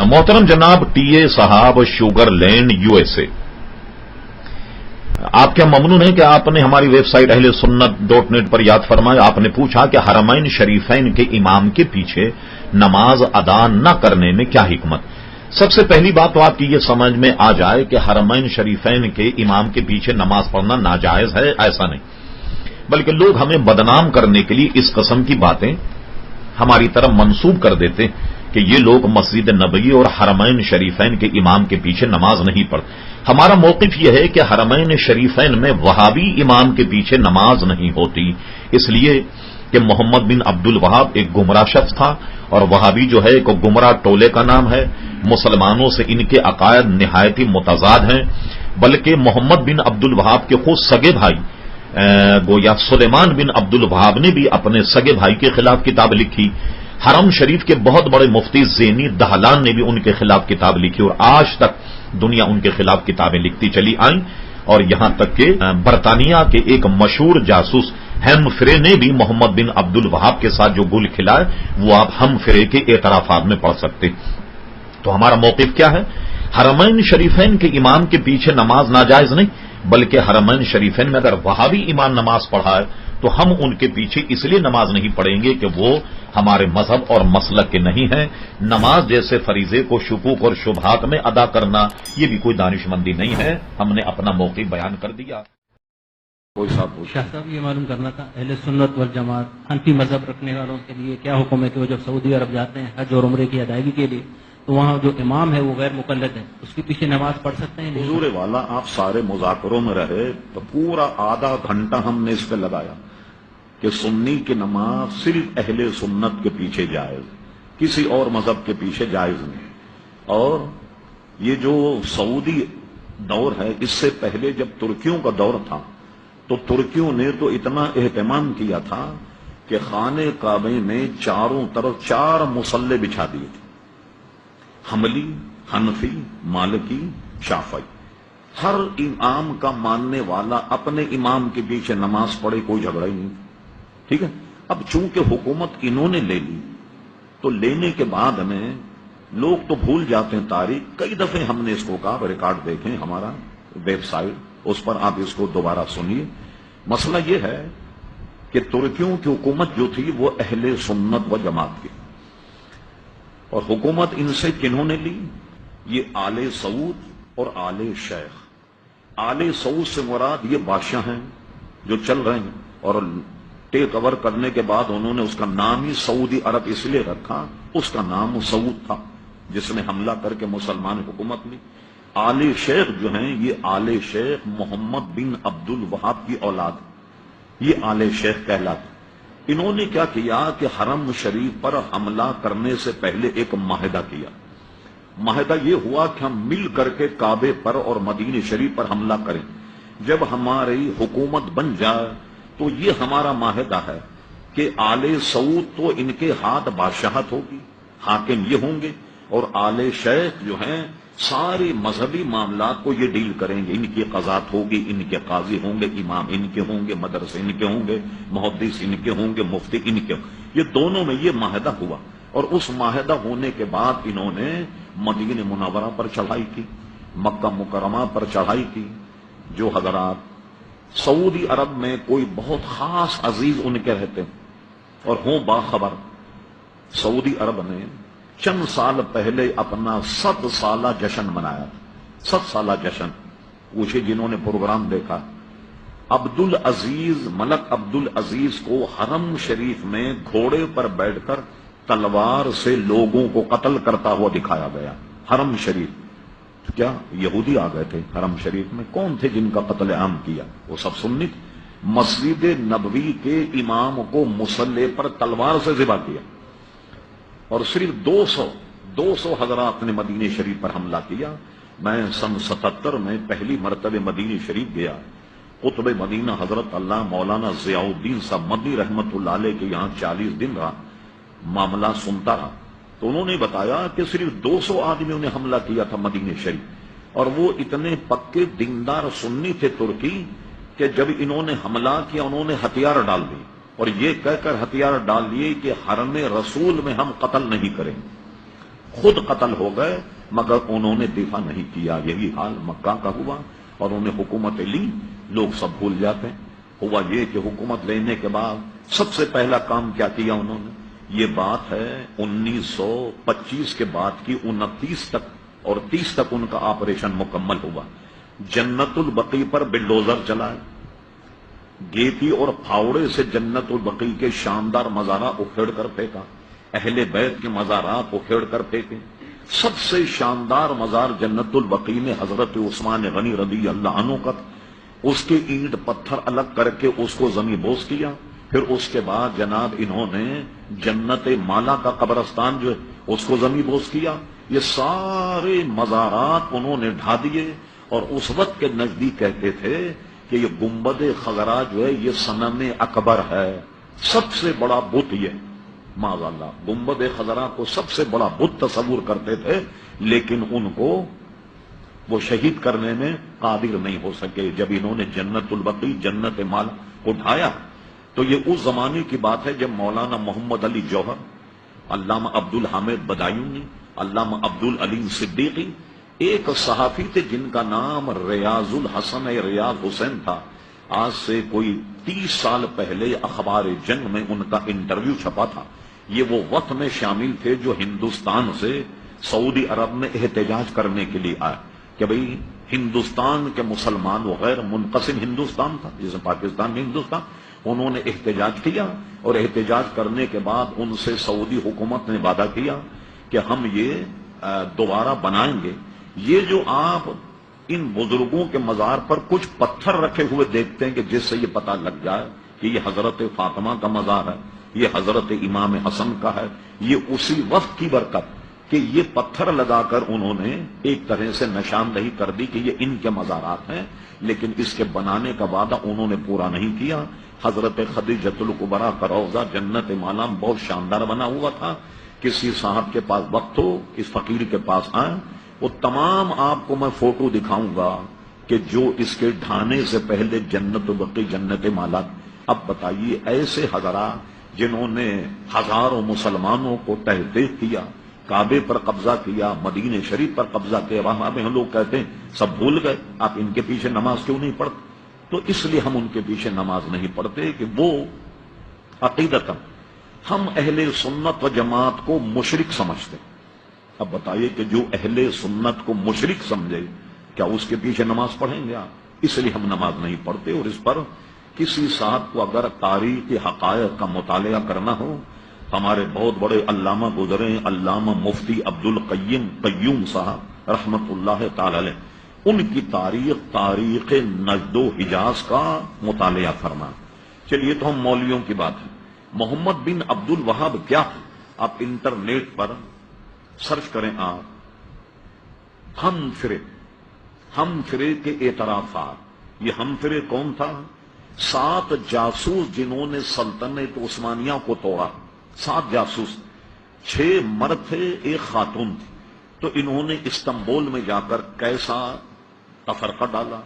محترم جناب T A صاحب، شوگر لینڈ USA، آپ کیا ممنون ہیں کہ آپ نے ہماری ویب سائٹ اہل سنت.net پر یاد فرمایا، آپ نے پوچھا کہ حرمین شریفین کے امام کے پیچھے نماز ادا نہ کرنے میں کیا حکمت؟ سب سے پہلی بات تو آپ کی یہ سمجھ میں آ جائے کہ حرمین شریفین کے امام کے پیچھے نماز پڑھنا ناجائز ہے، ایسا نہیں، بلکہ لوگ ہمیں بدنام کرنے کے لیے اس قسم کی باتیں ہماری طرف منسوب کر دیتے کہ یہ لوگ مسجد نبوی اور حرمین شریفین کے امام کے پیچھے نماز نہیں پڑھتے۔ ہمارا موقف یہ ہے کہ حرمین شریفین میں وہابی امام کے پیچھے نماز نہیں ہوتی، اس لیے کہ محمد بن عبد الوہاب ایک گمراہ شخص تھا، اور وہابی جو ہے ایک گمراہ ٹولے کا نام ہے، مسلمانوں سے ان کے عقائد نہایت ہی متضاد ہیں، بلکہ محمد بن عبد الوہاب کے خود سگے بھائی گویا سلیمان بن عبد الوہاب نے بھی اپنے سگے بھائی کے خلاف کتاب لکھی، حرم شریف کے بہت بڑے مفتی زینی دہلان نے بھی ان کے خلاف کتاب لکھی، اور آج تک دنیا ان کے خلاف کتابیں لکھتی چلی آئیں، اور یہاں تک کہ برطانیہ کے ایک مشہور جاسوس ہمفرے نے بھی محمد بن عبد الوہاب کے ساتھ جو گل کھلائے وہ آپ ہمفرے کے اعترافات میں پڑھ سکتے۔ تو ہمارا موقف کیا ہے؟ حرمین شریفین کے امام کے پیچھے نماز ناجائز نہیں، بلکہ حرمین شریفین میں اگر وہابی امام نماز پڑھائے تو ہم ان کے پیچھے اس لیے نماز نہیں پڑھیں گے کہ وہ ہمارے مذہب اور مسلک کے نہیں ہیں۔ نماز جیسے فریضے کو شکوک اور شبہات میں ادا کرنا یہ بھی کوئی دانش مندی نہیں ہے، ہم نے اپنا موقف بیان کر دیا۔ شاہ صاحب یہ معلوم کرنا تھا، اہل سنت والجماعت حنفی مذہب رکھنے والوں کے لیے کیا حکم ہے کہ وہ جب سعودی عرب جاتے ہیں حج اور عمرے کی ادائیگی کے لیے تو وہاں جو امام ہے وہ غیر مقلد ہے، اس کے پیچھے نماز پڑھ سکتے ہیں؟ حضور والا آپ سارے مذاکروں میں رہے تو پورا آدھا گھنٹہ ہم نے اس پہ لگایا کہ سنی کی نماز صرف اہل سنت کے پیچھے جائز، کسی اور مذہب کے پیچھے جائز نہیں۔ اور یہ جو سعودی دور ہے، اس سے پہلے جب ترکیوں کا دور تھا تو ترکیوں نے تو اتنا اہتمام کیا تھا کہ خانے کعبے میں چاروں طرف 4 مصلے بچھا دیے تھے، حنبلی، حنفی، مالکی، شافعی، ہر امام کا ماننے والا اپنے امام کے پیچھے نماز پڑھے، کوئی جھگڑا ہی نہیں، ٹھیک ہے۔ اب چونکہ حکومت انہوں نے لے لی تو لینے کے بعد میں لوگ تو بھول جاتے ہیں تاریخ، کئی دفعے ہم نے اس کو کہا، ریکارڈ دیکھیں ہمارا ویب سائٹ، اس پر آپ اس کو دوبارہ سنیے۔ مسئلہ یہ ہے کہ ترکیوں کی حکومت جو تھی وہ اہل سنت و جماعت کی، اور حکومت ان سے کنہوں نے لی؟ یہ آل سعود اور آل شیخ۔ آل سعود سے مراد یہ بادشاہ ہیں جو چل رہے ہیں، اور ٹیک اوور کرنے کے بعد انہوں نے اس کا نام ہی سعودی عرب اس لیے رکھا، اس کا نام سعود تھا جس نے حملہ کر کے مسلمان حکومت لی۔ آل شیخ جو ہیں یہ آل شیخ محمد بن عبد الوہاب کی اولاد، یہ آل شیخ کہلاتے۔ انہوں نے کیا کیا کہ حرم شریف پر حملہ کرنے سے پہلے ایک معاہدہ کیا۔ معاہدہ یہ ہوا کہ ہم مل کر کے کعبے پر اور مدینہ شریف پر حملہ کریں، جب ہماری حکومت بن جائے تو یہ ہمارا معاہدہ ہے کہ آل سعود تو ان کے ہاتھ بادشاہت ہوگی، حاکم یہ ہوں گے، اور آل شیخ جو ہیں سارے مذہبی معاملات کو یہ ڈیل کریں گے، ان کی قضات ہوگی، ان کے قاضی ہوں گے، امام ان کے ہوں گے، مدرسے ان کے ہوں گے، محدث ان کے ہوں گے، مفتی ان کے ہوں گے۔ یہ دونوں میں یہ معاہدہ ہوا، اور اس معاہدہ ہونے کے بعد انہوں نے مدینہ منورہ پر چڑھائی کی، مکہ مکرمہ پر چڑھائی کی۔ جو حضرات سعودی عرب میں کوئی بہت خاص عزیز ان کے رہتے ہیں اور ہوں باخبر، سعودی عرب نے چند سال پہلے اپنا 100 سالہ جشن منایا، 100 سالہ جشن، پوچھے جنہوں نے پروگرام دیکھا، عبدالعزیز، ملک عبدالعزیز کو حرم شریف میں گھوڑے پر بیٹھ کر تلوار سے لوگوں کو قتل کرتا ہوا دکھایا گیا۔ حرم شریف کیا یہودی آ گئے تھے حرم شریف میں؟ کون تھے جن کا قتل عام کیا؟ وہ سب سنی تھے۔ مسجد نبوی کے امام کو مصلی پر تلوار سے ذبح کیا، اور صرف 200 حضرات نے مدینہ شریف پر حملہ کیا۔ میں سن 77 میں پہلی مرتبہ مدینہ شریف گیا، قطب مدینہ حضرت اللہ مولانا ضیاء الدین صاحب مدنی رحمت اللہ علیہ کے یہاں 40 دن رہا، معاملہ سنتا رہا، تو انہوں نے بتایا کہ صرف 200 آدمیوں نے حملہ کیا تھا مدینہ شریف، اور وہ اتنے پکے دیندار سنی تھے ترکی کہ جب انہوں نے حملہ کیا انہوں نے ہتھیار ڈال دیے، اور یہ کہہ کر ہتھیار ڈال لیے کہ حرم رسول میں ہم قتل نہیں کریں۔ خود قتل ہو گئے مگر انہوں نے دفاع نہیں کیا. یہی حال مکہ کا ہوا اور انہیں حکومت لی. لوگ سب بھول جاتے ہیں. ہوا یہ کہ حکومت لینے کے بعد سب سے پہلا کام کیا کیا انہوں نے؟ یہ بات ہے 1925 کے بعد کی 29 تک اور 30 تک ان کا آپریشن مکمل ہوا. جنت البقیع پر بلڈوزر چلائے، گیتی اور پھاوڑے سے جنت البقیع کے شاندار مزارات اکھیڑ کر پھینکا، اہل بیت کے مزارات اکھیڑ کر پھینکے. سب سے شاندار مزار جنت البقیع میں حضرت عثمان غنی رضی اللہ عنہ کا، اس کے اینٹ پتھر الگ کر کے اس کو زمین بوس کیا. پھر اس کے بعد جناب انہوں نے جنت مالا کا قبرستان جو ہے اس کو زمین بوس کیا. یہ سارے مزارات انہوں نے ڈھا دیے اور اس وقت کے نزدیک کہتے تھے کہ یہ گنبد خضرا جو ہے یہ صنم اکبر ہے، سب سے بڑا بت. یہ معاذ اللہ گنبد خضرا کو سب سے بڑا بت تصور کرتے تھے، لیکن ان کو وہ شہید کرنے میں قادر نہیں ہو سکے. جب انہوں نے جنت البقیع جنت مالا کو ڈھایا تو یہ اس زمانے کی بات ہے جب مولانا محمد علی جوہر، علامہ عبد الحامد بدایونی، علامہ عبد العلیم صدیقی، ایک صحافی تھے جن کا نام ریاض الحسن ریاض حسین تھا. آج سے کوئی 30 سال پہلے اخبار جنگ میں ان کا انٹرویو چھپا تھا. یہ وہ وقت میں شامل تھے جو ہندوستان سے سعودی عرب میں احتجاج کرنے کے لیے آئے کہ بھئی ہندوستان کے مسلمان وہ غیر منقسم ہندوستان تھا جسے پاکستان میں ہندوستان. انہوں نے احتجاج کیا اور احتجاج کرنے کے بعد ان سے سعودی حکومت نے وعدہ کیا کہ ہم یہ دوبارہ بنائیں گے. یہ جو آپ ان بزرگوں کے مزار پر کچھ پتھر رکھے ہوئے دیکھتے ہیں کہ جس سے یہ پتہ لگ جائے کہ یہ حضرت فاطمہ کا مزار ہے، یہ حضرت امام حسن کا ہے، یہ اسی وقت کی برکت کہ یہ پتھر لگا کر انہوں نے ایک طرح سے نشاندہی کر دی کہ یہ ان کے مزارات ہیں، لیکن اس کے بنانے کا وعدہ انہوں نے پورا نہیں کیا. حضرت خدیجۃ الکبریٰ کا روضہ جنت مالا بہت شاندار بنا ہوا تھا. کسی صاحب کے پاس وقت ہو اس فقیر کے پاس آئیں، وہ تمام آپ کو میں فوٹو دکھاؤں گا کہ جو اس کے ڈھانے سے پہلے جنت البقیع جنت مالا. اب بتائیے ایسے حضرات جنہوں نے ہزاروں مسلمانوں کو تحقیق کیا، کعبے پر قبضہ کیا، مدینہ شریف پر قبضہ کیا، وہاں میں ہم لوگ کہتے ہیں سب بھول گئے، آپ ان کے پیچھے نماز کیوں نہیں پڑھتے؟ تو اس لیے ہم ان کے پیچھے نماز نہیں پڑھتے کہ وہ عقیدتاً ہم اہل سنت و جماعت کو مشرک سمجھتے. اب بتائیے کہ جو اہل سنت کو مشرک سمجھے کیا اس کے پیچھے نماز پڑھیں گے آپ؟ اس لیے ہم نماز نہیں پڑھتے. اور اس پر کسی صاحب کو اگر تاریخ کے حقائق کا مطالعہ کرنا ہو، ہمارے بہت بڑے علامہ گزرے علامہ مفتی عبد القیم قیوم صاحب رحمت اللہ تعالی علیہ، ان کی تاریخ نجد و حجاز کا مطالعہ فرما. چلیے تو ہم مولویوں کی بات ہے. محمد بن عبد الوہاب کیا تھا؟ آپ انٹرنیٹ پر سرچ کریں آپ ہم فرے کے اعترافات. یہ ہم فرے کون تھا؟ 7 جاسوس جنہوں نے سلطنت عثمانیہ کو توڑا. 7 جاسوس، 6 مرد تھے، 1 خاتون تھی. تو انہوں نے استنبول میں جا کر کیسا تفرقہ ڈالا.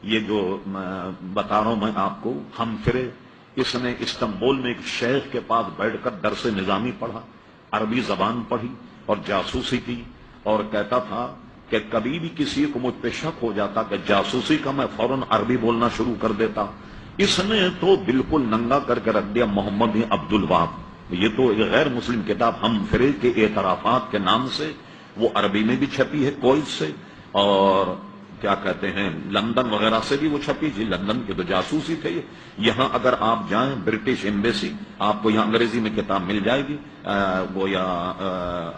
یہ جو بتا رہا ہوں میں آپ کو ہم فرے، اس نے استنبول میں ایک شیخ کے پاس بیٹھ کر درس نظامی پڑھا، عربی زبان پڑھی اور جاسوسی کی، اور کہتا تھا کہ کبھی بھی کسی کو مجھ پہ شک ہو جاتا کہ جاسوسی کا میں فوراً عربی بولنا شروع کر دیتا. اس نے تو بالکل ننگا کر کے رکھ دیا محمد بن عبد الوہاب. یہ تو ایک غیر مسلم کتاب ہم فرے کے اعترافات کے نام سے، وہ عربی میں بھی چھپی ہے کویت سے، اور کیا کہتے ہیں لندن وغیرہ سے بھی وہ چھپی تھی. لندن کے تو جاسوسی تھے. یہاں اگر آپ جائیں برٹش ایمبیسی، آپ کو یہاں انگریزی میں کتاب مل جائے گی وہ یا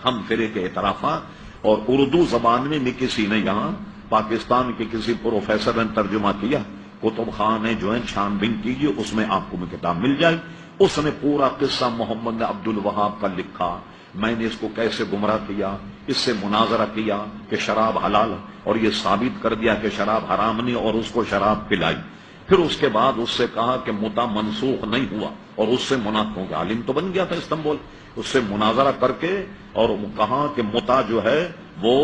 ہم فرے کے اعترافات، اور اردو زبان میں بھی کسی نے یہاں پاکستان کے کسی پروفیسر نے ترجمہ کیا. کتب خان ہے جو ہے چھان بین کیجیے، اس میں آپ کو کتاب مل جائے. اس نے پورا قصہ محمد بن عبد الوہاب کا لکھا. میں نے اس کو کیسے گمراہ کیا، اس سے مناظرہ کیا کہ شراب حلال، اور یہ ثابت کر دیا کہ شراب حرام نہیں، اور اس کو شراب پلائی. پھر اس کے بعد اس سے کہا کہ متا منسوخ نہیں ہوا، اور اس سے منافقوں کا عالم تو بن گیا تھا استنبول. اس سے مناظرہ کر کے اور کہا کہ متا جو ہے وہ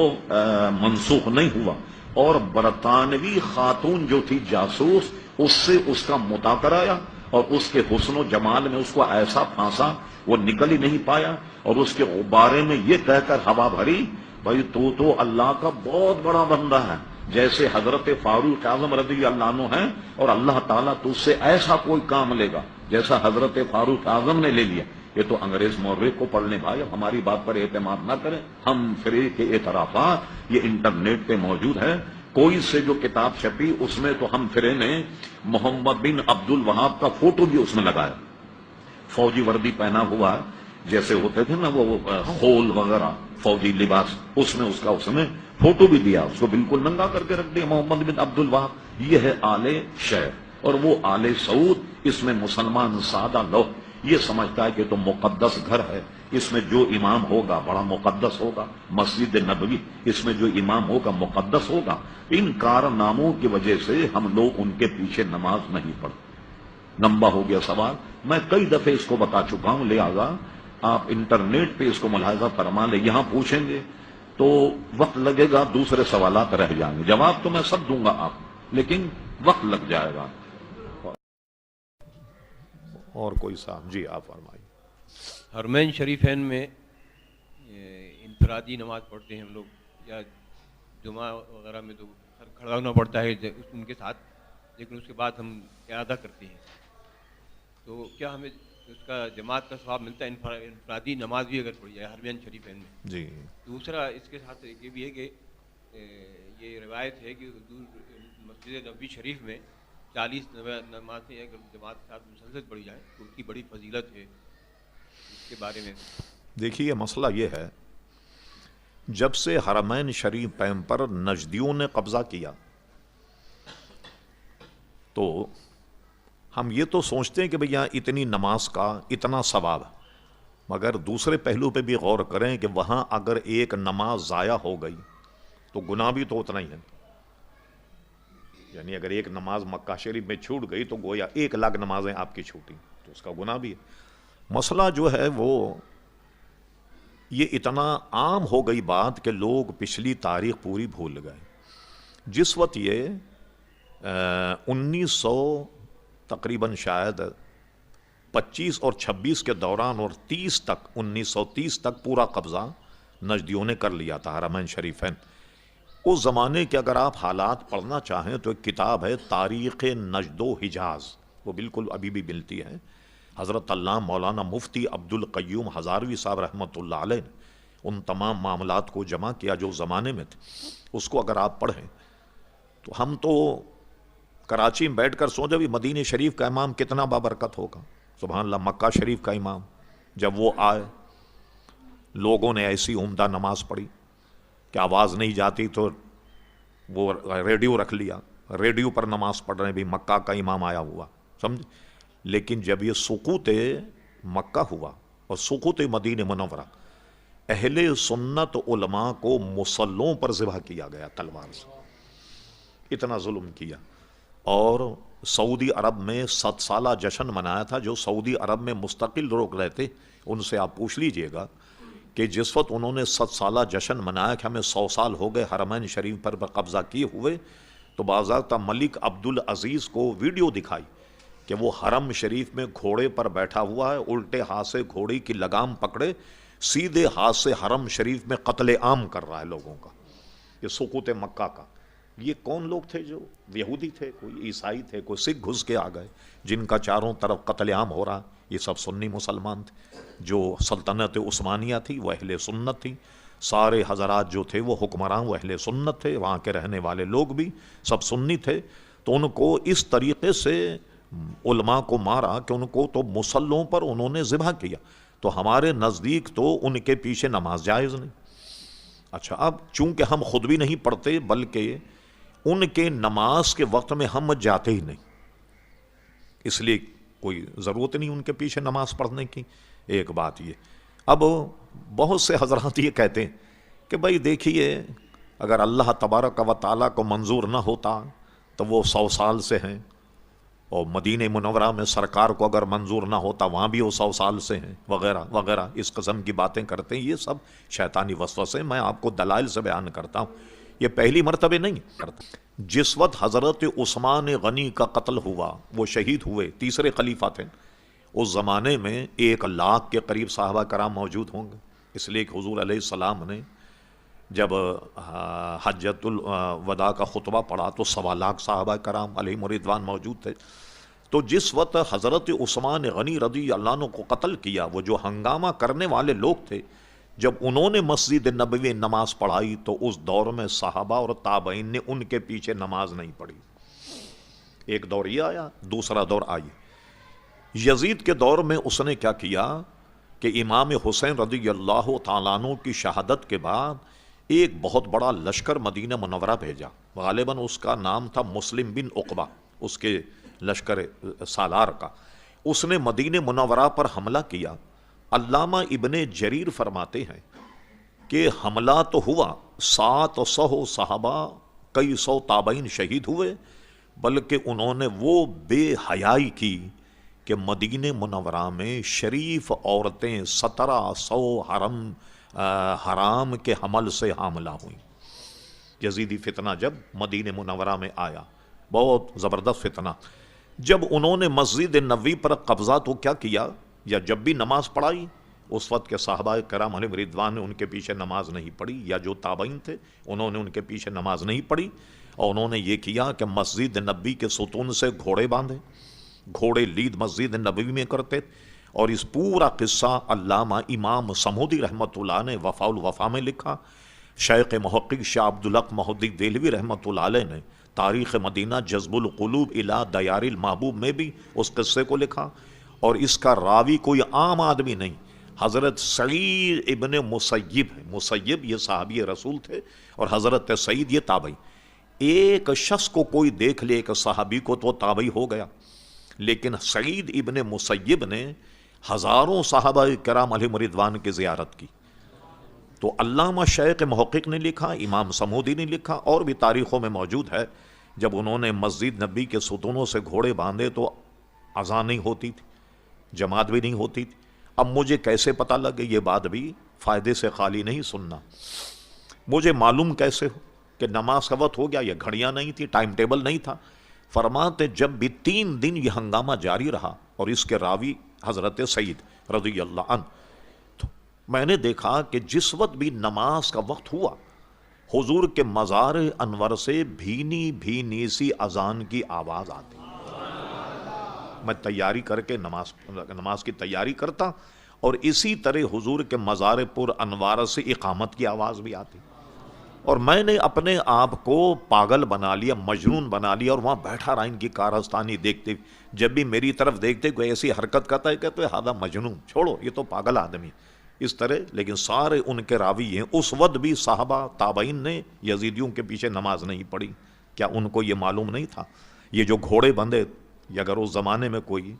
منسوخ نہیں ہوا، اور برطانوی خاتون جو تھی جاسوس اس سے اس کا متا کرایا، اور اس کے حسن و جمال میں اس کو ایسا پھانسا وہ نکل ہی نہیں پایا، اور اس کے غبارے میں یہ کہہ کر ہوا بھری بھائی تو اللہ کا بہت بڑا بندہ ہے، جیسے حضرت فاروق اعظم رضی اللہ عنہ ہیں، اور اللہ تعالیٰ تجھ سے ایسا کوئی کام لے گا جیسا حضرت فاروق اعظم نے لے لیا۔ یہ تو انگریز مورخ کو پڑھنے بھائی، اب ہماری بات پر اعتماد نہ کریں، ہم فرے کے اعترافات یہ انٹرنیٹ پہ موجود ہے۔ کوئی سے جو کتاب چھپی اس میں تو ہم فرے نے محمد بن عبد الوہاب کا فوٹو بھی اس میں لگایا، فوجی وردی پہنا ہوا جیسے ہوتے تھے نا وہ خول وغیرہ فوجی لباس، اس میں فوٹو بھی دیا، اس کو بالکل ننگا کر کے رکھ دیا محمد بن عبد الوہاب۔ یہ ہے آل شیخ، اور وہ آل سعود، اس میں مسلمان سادہ لوگ یہ سمجھتا ہے کہ تو مقدس گھر ہے، اس میں جو امام ہوگا بڑا مقدس ہوگا، مسجد نبوی اس میں جو امام ہوگا مقدس ہوگا۔ ان کارناموں کی وجہ سے ہم لوگ ان کے پیچھے نماز نہیں پڑھتے۔ لمبا ہو گیا سوال، میں کئی دفعے اس کو بتا چکا ہوں، لہذا آپ انٹرنیٹ پہ اس کو ملاحظہ فرما لیں، یہاں پوچھیں گے تو وقت لگے گا، دوسرے سوالات رہ جائیں گے، جواب تو میں سب دوں گا آپ، لیکن وقت لگ جائے گا۔ اور کوئی صاحب؟ جی آپ فرمائیے۔ حرمین شریفین میں انفرادی نماز پڑھتے ہیں ہم لوگ، یا جمعہ وغیرہ میں تو کھڑا ہونا پڑتا ہے ان کے ساتھ، لیکن اس کے بعد ہم اعادہ کرتے ہیں، تو کیا ہمیں اس کا جماعت کا ثواب ملتا ہے انفرادی نماز بھی اگر پڑھی جائے حرمین شریفین میں؟ جی دوسرا اس کے ساتھ یہ بھی ہے کہ یہ روایت ہے کہ حضور مسجد نبوی شریف میں 40 نمازیں اگر جماعت کے ساتھ مسلسل پڑھی جائیں تو اس کی بڑی فضیلت ہے، اس کے بارے میں؟ دیکھیے مسئلہ یہ ہے، جب سے حرمین شریف پر نجدیوں نے قبضہ کیا تو ہم یہ تو سوچتے ہیں کہ بھئی یہاں اتنی نماز کا اتنا ثواب، مگر دوسرے پہلو پہ بھی غور کریں کہ وہاں اگر ایک نماز ضائع ہو گئی تو گناہ بھی تو اتنا ہی ہے، یعنی اگر ایک نماز مکہ شریف میں چھوٹ گئی تو گویا 1,00,000 نمازیں آپ کی چھوٹی تو اس کا گناہ بھی ہے۔ مسئلہ جو ہے وہ یہ اتنا عام ہو گئی بات کہ لوگ پچھلی تاریخ پوری بھول گئے۔ جس وقت یہ 1900 تقریباً شاید 25 اور 26 کے دوران اور 30 تک 1930 تک پورا قبضہ نجدیوں نے کر لیا تھا حرمین شریفین۔ اس زمانے کے اگر آپ حالات پڑھنا چاہیں تو ایک کتاب ہے تاریخ نجد و حجاز، وہ بالکل ابھی بھی ملتی ہے، حضرت علامہ مولانا مفتی عبد القیوم ہزاروی صاحب رحمۃ اللہ علیہ نے ان تمام معاملات کو جمع کیا جو زمانے میں تھے، اس کو اگر آپ پڑھیں تو ہم تو کراچی میں بیٹھ کر سوچے بھی مدینہ شریف کا امام کتنا بابرکت ہوگا، سبحان اللہ، مکہ شریف کا امام جب وہ آئے لوگوں نے ایسی عمدہ نماز پڑھی کہ آواز نہیں جاتی تو وہ ریڈیو رکھ لیا، ریڈیو پر نماز پڑھ رہے ہیں، بھی مکہ کا امام آیا ہوا، سمجھ۔ لیکن جب یہ سقوط مکہ ہوا اور سقوط مدینہ منورہ، اہل سنت علماء کو مصلوں پر ذبح کیا گیا تلوار سے، اتنا ظلم کیا۔ اور سعودی عرب میں 7 سالہ جشن منایا تھا، جو سعودی عرب میں مستقل لوگ رہتے ان سے آپ پوچھ لیجئے گا کہ جس وقت انہوں نے 7 سالہ جشن منایا کہ ہمیں 100 سال ہو گئے حرمین شریف پر قبضہ کیے ہوئے، تو باضابطہ ملک عبد العزیز کو ویڈیو دکھائی کہ وہ حرم شریف میں گھوڑے پر بیٹھا ہوا ہے، الٹے ہاتھ سے گھوڑی کی لگام پکڑے سیدھے ہاتھ سے حرم شریف میں قتل عام کر رہا ہے لوگوں کا، یہ سقوط مکہ کا۔ یہ کون لوگ تھے؟ جو یہودی تھے، کوئی عیسائی تھے، کوئی سکھ گھس کے آ گئے، جن کا چاروں طرف قتل عام ہو رہا، یہ سب سنی مسلمان تھے۔ جو سلطنت عثمانیہ تھی وہ اہل سنت تھی، سارے حضرات جو تھے وہ حکمران وہ اہل سنت تھے، وہاں کے رہنے والے لوگ بھی سب سنی تھے، تو ان کو اس طریقے سے علماء کو مارا کہ ان کو تو مسلوں پر انہوں نے ذبح کیا، تو ہمارے نزدیک تو ان کے پیچھے نماز جائز نہیں۔ اچھا، اب چونکہ ہم خود بھی نہیں پڑھتے بلکہ ان کے نماز کے وقت میں ہم جاتے ہی نہیں، اس لیے کوئی ضرورت نہیں ان کے پیچھے نماز پڑھنے کی، ایک بات یہ۔ اب بہت سے حضرات یہ کہتے ہیں کہ بھائی دیکھیے اگر اللہ تبارک و تعالیٰ کو منظور نہ ہوتا تو وہ 100 سال سے ہیں، اور مدینہ منورہ میں سرکار کو اگر منظور نہ ہوتا وہاں بھی وہ 100 سال سے ہیں، وغیرہ وغیرہ اس قسم کی باتیں کرتے ہیں۔ یہ سب شیطانی وسوسے، میں آپ کو دلائل سے بیان کرتا ہوں یہ پہلی مرتبہ نہیں کرتا. جس وقت حضرت عثمان غنی کا قتل ہوا، وہ شہید ہوئے، تیسرے خلیفہ تھے، اس زمانے میں 1 لاکھ کے قریب صحابہ کرام موجود ہوں گے، اس لیے کہ حضور علیہ السلام نے جب حجۃ الوداع کا خطبہ پڑھا تو 1.25 لاکھ صحابہ کرام علیہم رضوان موجود تھے. تو جس وقت حضرت عثمان غنی رضی اللہ عنہ کو قتل کیا، وہ جو ہنگامہ کرنے والے لوگ تھے، جب انہوں نے مسجد نبوی نماز پڑھائی تو اس دور میں صحابہ اور تابعین نے ان کے پیچھے نماز نہیں پڑھی. ایک دور یہ آیا، دوسرا دور آئی یزید کے دور میں. اس نے کیا کیا کہ امام حسین رضی اللہ تعالیٰ عنہ کی شہادت کے بعد ایک بہت بڑا لشکر مدینہ منورہ بھیجا. غالباً اس کا نام تھا مسلم بن عقبہ، اس کے لشکر سالار کا. اس نے مدینہ منورہ پر حملہ کیا. علامہ ابن جریر فرماتے ہیں کہ حملہ تو ہوا، 700 صحابہ، کئی سو تابعین شہید ہوئے، بلکہ انہوں نے وہ بے حیائی کی کہ مدینہ منورہ میں شریف عورتیں 1700 حرام کے حمل سے حاملہ ہوئیں. یزیدی فتنہ جب مدینہ منورہ میں آیا، بہت زبردست فتنہ. جب انہوں نے مسجد نبوی پر قبضہ تو کیا کیا، یا جب بھی نماز پڑھائی اس وقت کے صحابہ کرام علیہم رضوان نے ان کے پیچھے نماز نہیں پڑھی، یا جو تابعین تھے انہوں نے ان کے پیچھے نماز نہیں پڑھی، اور انہوں نے یہ کیا کہ مسجد نبوی کے ستون سے گھوڑے باندھے، گھوڑے لید مسجد نبوی میں کرتے. اور اس پورا قصہ علامہ امام سمودی رحمۃ اللہ نے وفاء الوفا میں لکھا. شیخ محقق شاہ عبدالحق محدث دہلوی رحمۃ اللہ علیہ نے تاریخ مدینہ جذب القلوب الی دیار المحبوب میں بھی اس قصے کو لکھا. اور اس کا راوی کوئی عام آدمی نہیں، حضرت سعید ابن مسیب ہے. مسیب یہ صحابی رسول تھے اور حضرت سعید یہ تابعی. ایک شخص کو کوئی دیکھ لے ایک صحابی کو تو تابعی ہو گیا، لیکن سعید ابن مسیب نے ہزاروں صحابہ کرام علیہم رضوان کی زیارت کی. تو علامہ شیخ محقق نے لکھا، امام سمودی نے لکھا، اور بھی تاریخوں میں موجود ہے، جب انہوں نے مسجد نبی کے ستونوں سے گھوڑے باندھے تو اذان نہیں ہوتی تھی، جماعت بھی نہیں ہوتی تھی. اب مجھے کیسے پتہ لگے، یہ بات بھی فائدے سے خالی نہیں سننا. مجھے معلوم کیسے ہو کہ نماز کا وقت ہو گیا؟ یہ گھڑیاں نہیں تھی، ٹائم ٹیبل نہیں تھا. فرماتے جب بھی 3 دن یہ ہنگامہ جاری رہا، اور اس کے راوی حضرت سعید رضی اللہ عنہ، تو میں نے دیکھا کہ جس وقت بھی نماز کا وقت ہوا، حضور کے مزار انور سے بھینی بھینی سی اذان کی آواز آتی. میں تیاری کر کے نماز کی تیاری کرتا، اور اسی طرح حضور کے مزار پر انوار سے اقامت کی آواز بھی آتی. اور میں نے اپنے آپ کو پاگل بنا لیا، مجنون بنا لیا، اور وہاں بیٹھا رہا ان کی کارستانی دیکھتے. جب بھی میری طرف دیکھتے کوئی ایسی حرکت کرتا ہے کہتے ہادہ مجنون، چھوڑو یہ تو پاگل آدمی اس طرح. لیکن سارے ان کے راوی ہیں. اس وقت بھی صحابہ تابعین نے یزیدیوں کے پیچھے نماز نہیں پڑھی. کیا ان کو یہ معلوم نہیں تھا؟ یہ جو گھوڑے بندھے، یہ اگر اس زمانے میں کوئی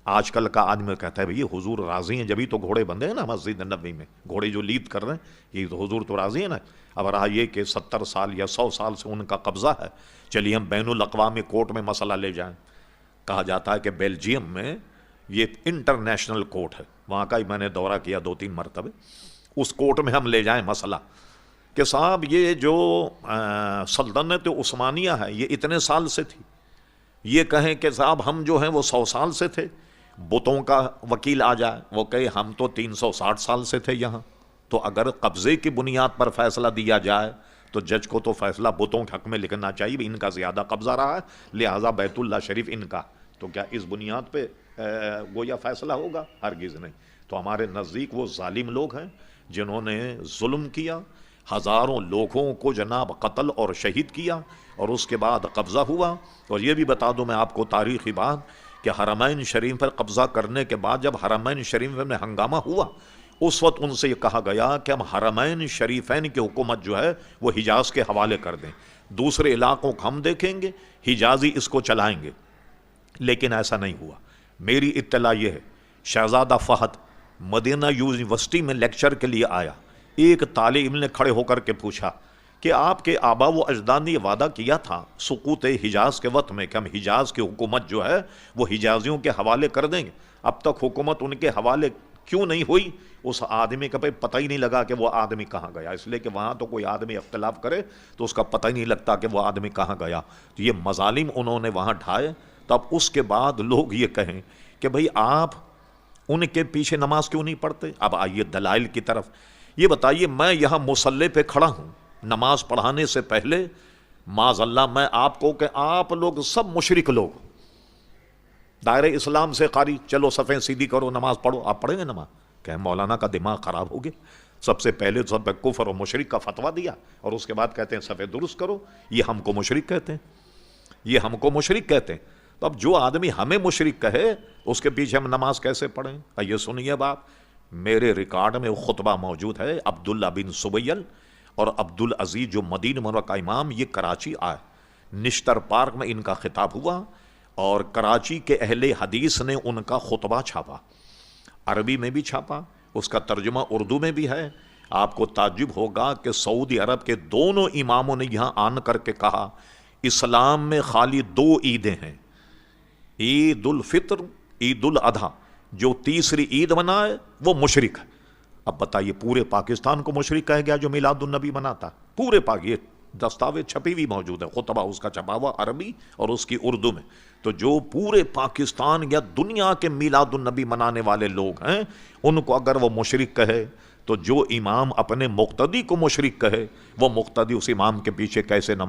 آج کل کا آدمی کہتا ہے بھئی حضور راضی ہیں جبھی تو گھوڑے بندھے ہیں نا مسجد نبوی میں، گھوڑے جو لید کر رہے ہیں یہ تو حضور تو راضی ہیں نا. اب رہا یہ کہ 70 سال یا 100 سال سے ان کا قبضہ ہے، چلیے ہم بین الاقوامی کورٹ میں مسئلہ لے جائیں. کہا جاتا ہے کہ بیلجیم میں یہ انٹرنیشنل کورٹ ہے، وہاں کا ہی میں نے دورہ کیا 2-3 مرتبہ. اس کورٹ میں ہم لے جائیں مسئلہ کہ صاحب یہ جو سلطنت عثمانیہ ہے یہ اتنے سال سے تھی، یہ کہیں کہ صاحب ہم جو ہیں وہ 100 سال سے تھے. بتوں کا وکیل آ جائے وہ کہے ہم تو 360 سال سے تھے یہاں. تو اگر قبضے کی بنیاد پر فیصلہ دیا جائے تو جج کو تو فیصلہ بتوں کے حق میں لکھنا چاہیے، ان کا زیادہ قبضہ رہا ہے لہذا بیت اللہ شریف ان کا. تو کیا اس بنیاد پہ گویا فیصلہ ہوگا؟ ہرگز نہیں. تو ہمارے نزدیک وہ ظالم لوگ ہیں جنہوں نے ظلم کیا، ہزاروں لوگوں کو جناب قتل اور شہید کیا، اور اس کے بعد قبضہ ہوا. اور یہ بھی بتا دوں میں آپ کو تاریخی بات کہ حرمین شریف پر قبضہ کرنے کے بعد جب حرمین شریف میں ہنگامہ ہوا، اس وقت ان سے یہ کہا گیا کہ ہم حرمین شریفین کی حکومت جو ہے وہ حجاز کے حوالے کر دیں، دوسرے علاقوں کو ہم دیکھیں گے، حجازی اس کو چلائیں گے. لیکن ایسا نہیں ہوا. میری اطلاع یہ ہے شہزادہ فہد مدینہ یونیورسٹی میں لیکچر کے لیے آیا. ایک طالب علم نے کھڑے ہو کر کے پوچھا کہ آپ کے آبا و اجداد نے یہ وعدہ کیا تھا سقوط حجاز کے وقت میں کہ ہم حجاز کی حکومت جو ہے وہ حجازیوں کے حوالے کر دیں گے، اب تک حکومت ان کے حوالے کیوں نہیں ہوئی؟ اس آدمی کا پتہ ہی نہیں لگا کہ وہ آدمی کہاں گیا، اس لیے کہ وہاں تو کوئی آدمی اختلاف کرے تو اس کا پتہ ہی نہیں لگتا کہ وہ آدمی کہاں گیا. تو یہ مظالم انہوں نے وہاں ڈھائے. تو اب اس کے بعد لوگ یہ کہیں کہ بھئی آپ ان کے پیچھے نماز کیوں نہیں پڑھتے؟ اب آئیے دلائل کی طرف. یہ بتائیے، میں یہاں مصلی پہ کھڑا ہوں نماز پڑھانے سے پہلے، معاذ اللہ میں آپ کو کہ آپ لوگ سب مشرک لوگ، دائرہ اسلام سے خارج، چلو صفیں سیدھی کرو نماز پڑھو. آپ پڑھیں گے نماز؟ کہ مولانا کا دماغ خراب ہو گیا، سب سے پہلے سب کفر اور مشرک کا فتویٰ دیا اور اس کے بعد کہتے ہیں صفیں درست کرو. یہ ہم کو مشرک کہتے ہیں، یہ ہم کو مشرک کہتے ہیں. تو اب جو آدمی ہمیں مشرک کہے اس کے پیچھے ہم نماز کیسے پڑھیں؟ یہ سنیے بات، میرے ریکارڈ میں خطبہ موجود ہے عبداللہ بن سبیل اور عبدالعزیز جو مدینہ منورہ کا امام، یہ کراچی آئے، نشتر پارک میں ان کا خطاب ہوا اور کراچی کے اہل حدیث نے ان کا خطبہ چھاپا، عربی میں بھی چھاپا، اس کا ترجمہ اردو میں بھی ہے. آپ کو تعجب ہوگا کہ سعودی عرب کے دونوں اماموں نے یہاں آن کر کے کہا اسلام میں خالی 2 عیدیں ہیں، عید الفطر، عید الاضحیٰ. جو تیسری عید منائے وہ مشرک ہے. اب بتائیے پورے پاکستان کو مشرک کہہ گیا جو میلاد النبی مناتا، پورے یہ دستاویز چھپی ہوئی موجود ہے، خطبہ اس کا چھپا ہوا عربی اور اس کی اردو میں. تو جو پورے پاکستان یا دنیا کے میلاد النبی منانے والے لوگ ہیں ان کو اگر وہ مشرک کہے تو جو امام اپنے مقتدی کو مشرک کہے وہ مقتدی اس امام کے پیچھے کیسے نہ